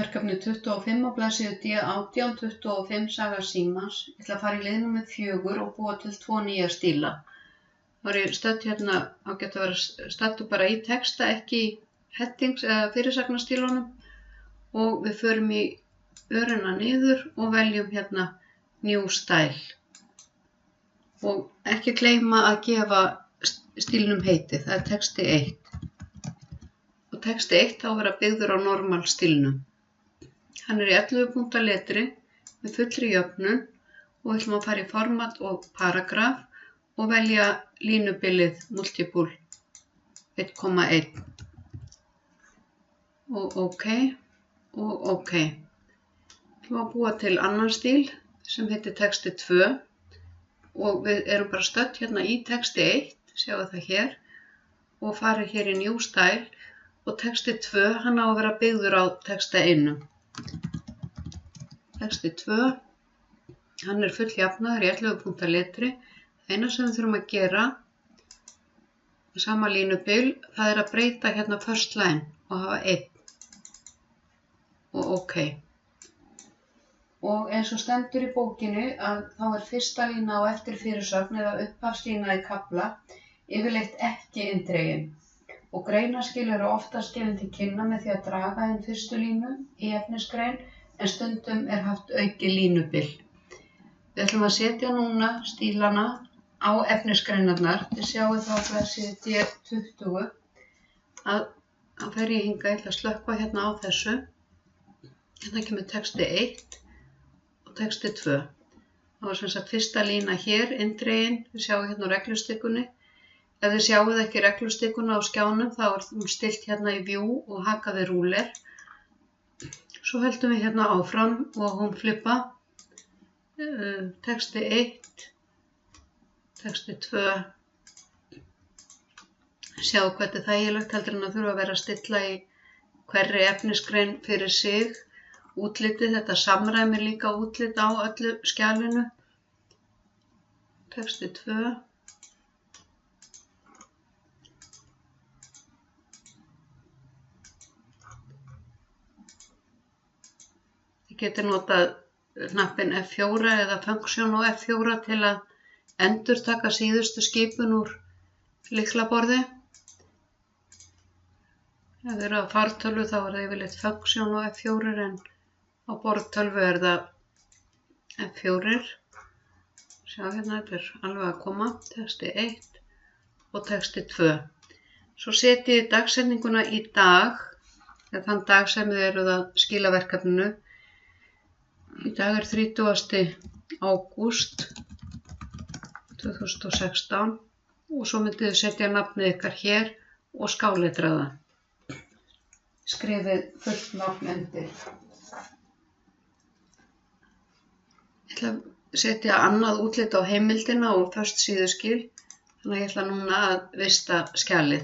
Verkefni 25 á blaðsíðu D18, 25 Saga Símans. Ég ætla að fara í lið númer 4 og búa til 2 nýja stíla. Þá er ég stödd hérna, ágætt að vera stattur bara í texta, ekki í headings eða fyrirsagnastílunum. Og við förum í örina niður og veljum hérna New Style. Og ekki gleyma að gefa stílnum heiti, það er texti 1. Og texti 1 á að vera byggður á normal stílnum. Hann er í 11 punkta letri með fullri jöfnun og við ætlum að fara í format og paragraf og velja línubilið multiple 1,1 og OK og OK. Við ætlum að búa til annan stíl sem heitir texti 2 og við erum bara stödd hérna í texti 1, sjáu það hér, og farið hér í New Style og texti 2, hann á að vera byggður á texta 1. Texti 2, hann er fulljafnaður í 11 punkta letri. Eina sem við þurfum að gera, sama línubil, það er að breyta hérna first line og hafa 1 og OK. Og eins og stendur í bókinni að þá er fyrsta lína á eftir fyrirsögn eða upphafslína í kafla yfirleitt ekki inndregin. Og greinaskil eru oftast gefin til kynna með því að draga inn fyrstu línu í efnisgrein en stundum er haft aukið línubil. Við ætlum að setja núna stílana á efnisgreinarnar. Þið sjáu þá á blaðsíðu D20 að fer ég hingað, ég ætla að slökkva hérna á þessu. Hérna kemur texti 1 og texti 2. Það var sem sagt fyrsta lína hér, inndregin, við sjáum hérna á reglustikunni. Ef þið sjáuð ekki reglustikkuna á skjánum þá er hún stillt hérna í view og hakaði rúler. Svo höldum við hérna áfram og hún flippa. Texti 1, texti 2. Sjáu hvernig þægilegt heldur en að þurfa að vera að stilla í hverri efnisgrein fyrir sig. Útlitið, þetta samræmir líka útlit á öllu skjalinu. Texti 2. Getur notað hnappinn F4 eða function og F4 til að endurtaka síðustu skipun úr lyklaborði. Ef þið eru á fartölvu þá er það yfirleitt function og F4 en á borðtölvu er það F4. Sjá hérna, þetta er alveg að koma, texti 1 og texti 2. Svo setjið ég dagsetninguna í dag, eða þann dag sem þið eruð að skila verkefninu. Í dag er 30. ágúst 2016 og svo myndið þið setja nafnið ykkar hér og skáletraða. Skrifið fullt nafn undir. Ég ætla að setja annað útlit á heimildina og föst síðuskil, þannig að ég ætla núna að vista skjalið.